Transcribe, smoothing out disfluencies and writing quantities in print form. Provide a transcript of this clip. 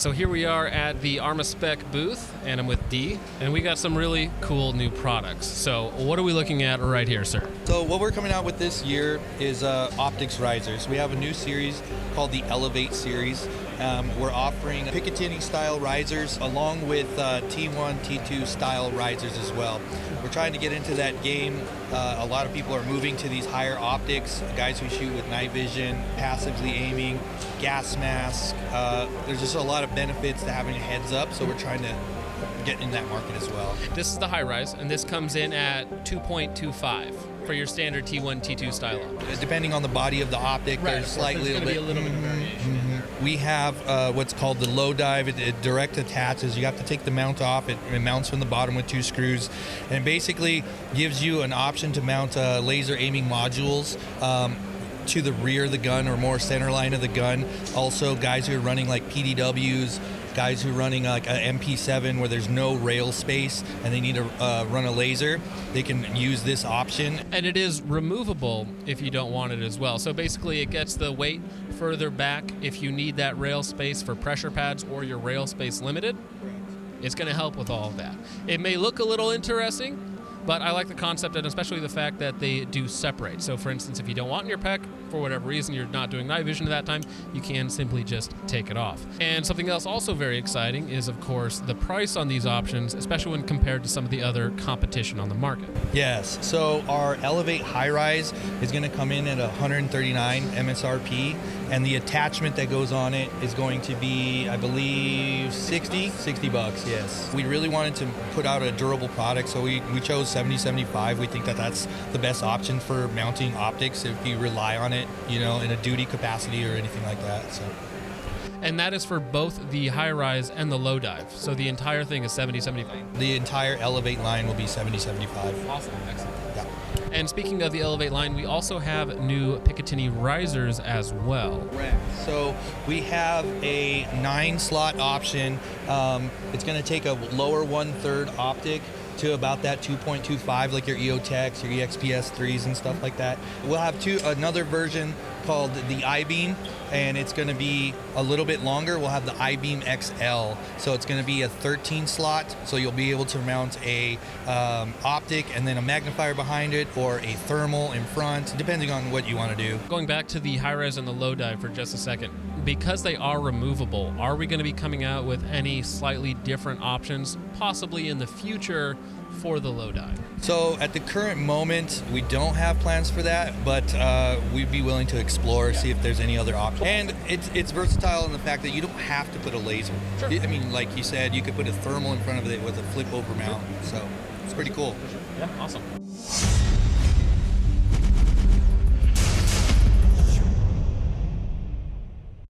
So here we are at the Armaspec booth, and I'm with Dee, and we got some really cool new products. So what are we looking at right here, sir? So what we're coming out with this year is optics risers. We have a new series called the ELEV8 series. We're offering Picatinny style risers along with T1, T2 style risers as well. We're trying to get into that game. A lot of people are moving to these higher optics, guys who shoot with night vision, passively aiming, gas mask. There's just a lot of benefits to having a heads up, so we're trying to get in that market as well. This is the high rise, and this comes in at 2.25 for your standard T1, T2 style. Depending on the body of the optic, there's slightly a little bit of variation in there. We have what's called the low dive. It direct attaches. You have to take the mount off. It mounts from the bottom with 2 screws, and basically gives you an option to mount laser aiming modules to the rear of the gun or more center line of the gun. Also, guys who are running like PDWs, guys who are running like an MP7 where there's no rail space and they need to run a laser, they can use this option. And it is removable if you don't want it as well. So basically it gets the weight further back if you need that rail space for pressure pads or your rail space limited. It's going to help with all of that. It may look a little interesting, but I like the concept and especially the fact that they do separate. So for instance, if you don't want in your pec, for whatever reason, you're not doing night vision at that time, you can simply just take it off. And something else also very exciting is, of course, the price on these options, especially when compared to some of the other competition on the market. Yes, so our ELEV8 high rise is going to come in at $139 MSRP, and the attachment that goes on it is going to be, I believe, 60 bucks, yes. We really wanted to put out a durable product, so we chose 70-75. We think that that's the best option for mounting optics if you rely on it, you know, in a duty capacity or anything like that. So. And that is for both the high rise and the low dive. So the entire thing is 70-75. The entire ELEV8 line will be 70-75. Awesome, excellent. Yeah. And speaking of the ELEV8 line, we also have new Picatinny risers as well. Correct. So we have a 9-slot option. It's going to take a lower 1/3 optic to about that 2.25, like your EOTechs, your EXPS 3s and stuff like that. We'll have another version called the I-Beam, and it's going to be a little bit longer. We'll have the I-Beam XL, so it's going to be a 13 slot, so you'll be able to mount a optic and then a magnifier behind it, or a thermal in front, depending on what you want to do. Going back to the high res and the low dive for just a second, because they are removable, are we going to be coming out with any slightly different options, possibly in the future, for the low dive? So at the current moment, we don't have plans for that, but we'd be willing to explore, see if there's any other options. And it's versatile in the fact that you don't have to put a laser. Sure. I mean, like you said, you could put a thermal in front of it with a flip over mount, so it's pretty cool. Yeah, awesome.